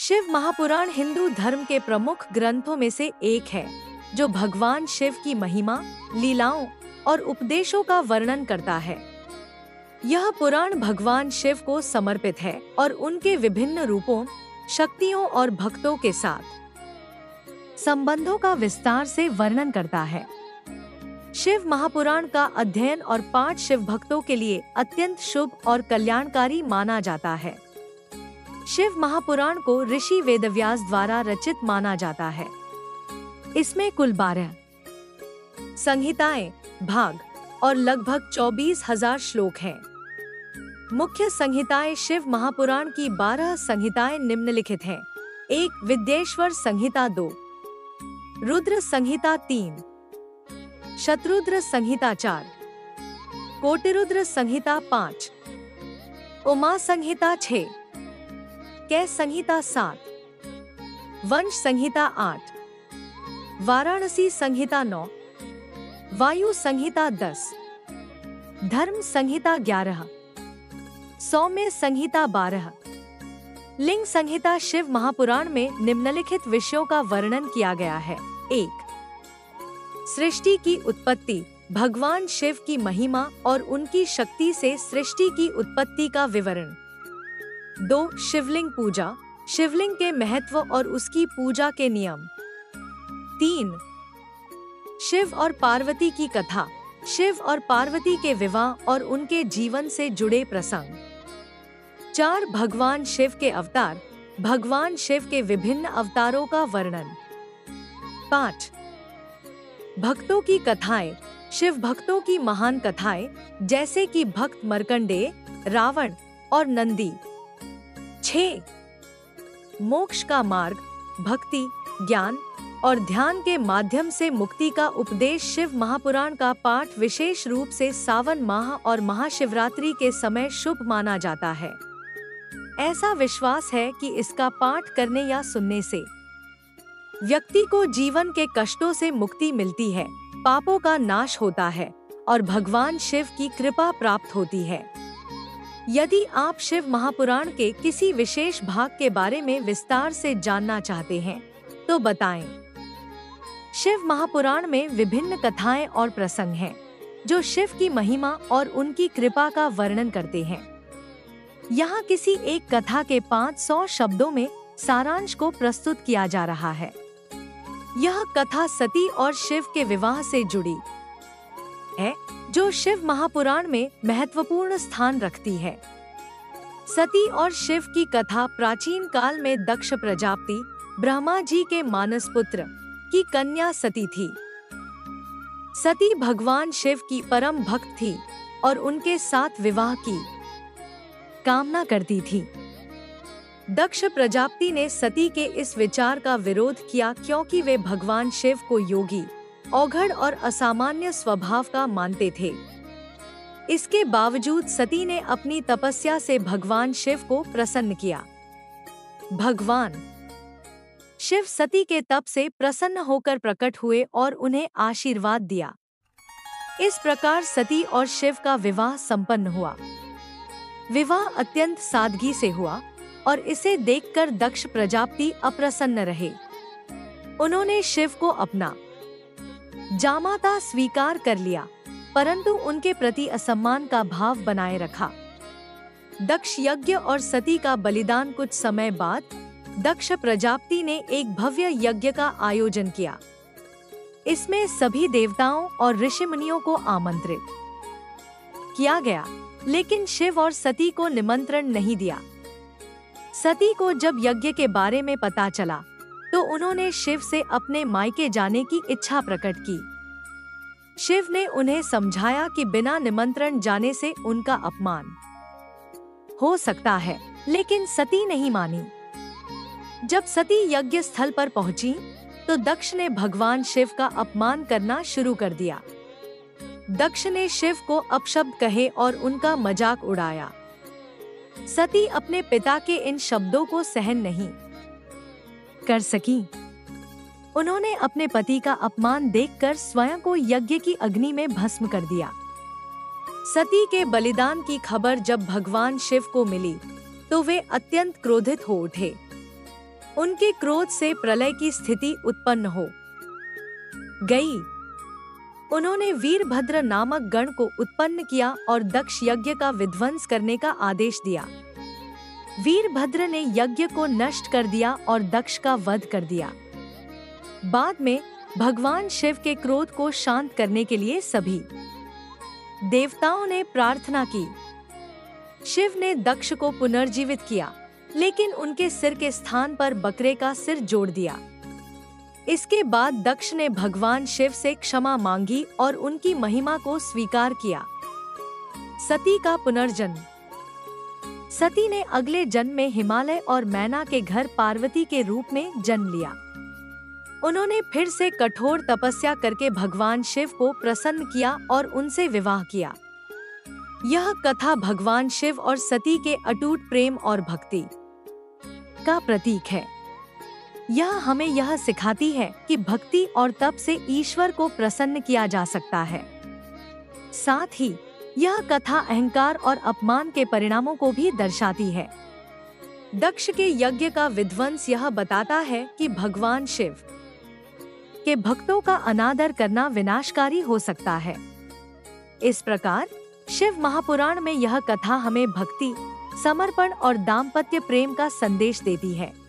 शिव महापुराण हिंदू धर्म के प्रमुख ग्रंथों में से एक है, जो भगवान शिव की महिमा, लीलाओं और उपदेशों का वर्णन करता है। यह पुराण भगवान शिव को समर्पित है और उनके विभिन्न रूपों, शक्तियों और भक्तों के साथ संबंधों का विस्तार से वर्णन करता है। शिव महापुराण का अध्ययन और पाठ शिव भक्तों के लिए अत्यंत शुभ और कल्याणकारी माना जाता है। शिव महापुराण को ऋषि वेदव्यास द्वारा रचित माना जाता है। इसमें कुल 12 संहिताएं, भाग और लगभग 24,000 श्लोक हैं। मुख्य संहिताएं शिव महापुराण की 12 संहिताएं निम्नलिखित हैं। 1 विद्येश्वर संहिता, 2 रुद्र संहिता, 3 शत्रुद्र संहिता, 4 कोटिरुद्र संहिता, 5 उमा संहिता, 6 कै संहिता, 7 वंश संहिता, 8 वाराणसी संहिता, 9 वायु संहिता, 10 धर्म संहिता, 11 सौम्य संहिता, 12 लिंग संहिता। शिव महापुराण में निम्नलिखित विषयों का वर्णन किया गया है। 1 सृष्टि की उत्पत्ति, भगवान शिव की महिमा और उनकी शक्ति से सृष्टि की उत्पत्ति का विवरण। 2 शिवलिंग पूजा, शिवलिंग के महत्व और उसकी पूजा के नियम। 3 शिव और पार्वती की कथा, शिव और पार्वती के विवाह और उनके जीवन से जुड़े प्रसंग। 4 भगवान शिव के अवतार, भगवान शिव के विभिन्न अवतारों का वर्णन। 5 भक्तों की कथाएं, शिव भक्तों की महान कथाएं, जैसे कि भक्त मार्कंडेय, रावण और नंदी। 6 मोक्ष का मार्ग, भक्ति, ज्ञान और ध्यान के माध्यम से मुक्ति का उपदेश। शिव महापुराण का पाठ विशेष रूप से सावन माह और महाशिवरात्रि के समय शुभ माना जाता है। ऐसा विश्वास है कि इसका पाठ करने या सुनने से व्यक्ति को जीवन के कष्टों से मुक्ति मिलती है, पापों का नाश होता है और भगवान शिव की कृपा प्राप्त होती है। यदि आप शिव महापुराण के किसी विशेष भाग के बारे में विस्तार से जानना चाहते हैं तो बताएं। शिव महापुराण में विभिन्न कथाएं और प्रसंग हैं, जो शिव की महिमा और उनकी कृपा का वर्णन करते हैं। यहाँ किसी एक कथा के 500 शब्दों में सारांश को प्रस्तुत किया जा रहा है। यह कथा सती और शिव के विवाह से जुड़ी है, जो शिव महापुराण में महत्वपूर्ण स्थान रखती है। सती और शिव की कथा प्राचीन काल में दक्ष प्रजापति, ब्रह्मा जी के मानस पुत्र की कन्या सती थी। सती भगवान शिव की परम भक्त थी और उनके साथ विवाह की कामना करती थी। दक्ष प्रजापति ने सती के इस विचार का विरोध किया, क्योंकि वे भगवान शिव को योगी, औघड़ और असामान्य स्वभाव का मानते थे। इसके बावजूद सती ने अपनी तपस्या से भगवान शिव को प्रसन्न किया। भगवान शिव सती के तप से प्रसन्न होकर प्रकट हुए और उन्हें आशीर्वाद दिया। इस प्रकार सती और शिव का विवाह संपन्न हुआ। विवाह अत्यंत सादगी से हुआ और इसे देखकर दक्ष प्रजापति अप्रसन्न रहे। उन्होंने शिव को अपना जामाता स्वीकार कर लिया, परंतु उनके प्रति असम्मान का भाव बनाए रखा। दक्ष यज्ञ और सती का बलिदान। कुछ समय बाद दक्ष प्रजापति ने एक भव्य यज्ञ का आयोजन किया। इसमें सभी देवताओं और ऋषि मुनियों को आमंत्रित किया गया, लेकिन शिव और सती को निमंत्रण नहीं दिया। सती को जब यज्ञ के बारे में पता चला तो उन्होंने शिव से अपने मायके जाने की इच्छा प्रकट की। शिव ने उन्हें समझाया कि बिना निमंत्रण जाने से उनका अपमान हो सकता है, लेकिन सती नहीं मानी। जब सती यज्ञ स्थल पर पहुंची तो दक्ष ने भगवान शिव का अपमान करना शुरू कर दिया। दक्ष ने शिव को अपशब्द कहे और उनका मजाक उड़ाया। सती अपने पिता के इन शब्दों को सहन नहीं कर सकी। उन्होंने अपने पति का अपमान देखकर स्वयं को यज्ञ की अग्नि में भस्म कर दिया। सती के बलिदान की खबर जब भगवान शिव को मिली तो वे अत्यंत क्रोधित हो उठे। उनके क्रोध से प्रलय की स्थिति उत्पन्न हो गई। उन्होंने वीरभद्र नामक गण को उत्पन्न किया और दक्ष यज्ञ का विध्वंस करने का आदेश दिया। वीरभद्र ने यज्ञ को नष्ट कर दिया और दक्ष का वध कर दिया। बाद में भगवान शिव के क्रोध को शांत करने के लिए सभी देवताओं ने प्रार्थना की। शिव ने दक्ष को पुनर्जीवित किया, लेकिन उनके सिर के स्थान पर बकरे का सिर जोड़ दिया। इसके बाद दक्ष ने भगवान शिव से क्षमा मांगी और उनकी महिमा को स्वीकार किया। सती का पुनर्जन्म। सती ने अगले जन्म में हिमालय और मैना के घर पार्वती के रूप में जन्म लिया। उन्होंने फिर से कठोर तपस्या करके भगवान शिव को प्रसन्न किया और उनसे विवाह किया। यह कथा भगवान शिव और सती के अटूट प्रेम और भक्ति का प्रतीक है। यह हमें यह सिखाती है कि भक्ति और तप से ईश्वर को प्रसन्न किया जा सकता है। साथ ही यह कथा अहंकार और अपमान के परिणामों को भी दर्शाती है। दक्ष के यज्ञ का विध्वंस यह बताता है कि भगवान शिव के भक्तों का अनादर करना विनाशकारी हो सकता है। इस प्रकार शिव महापुराण में यह कथा हमें भक्ति, समर्पण और दाम्पत्य प्रेम का संदेश देती है।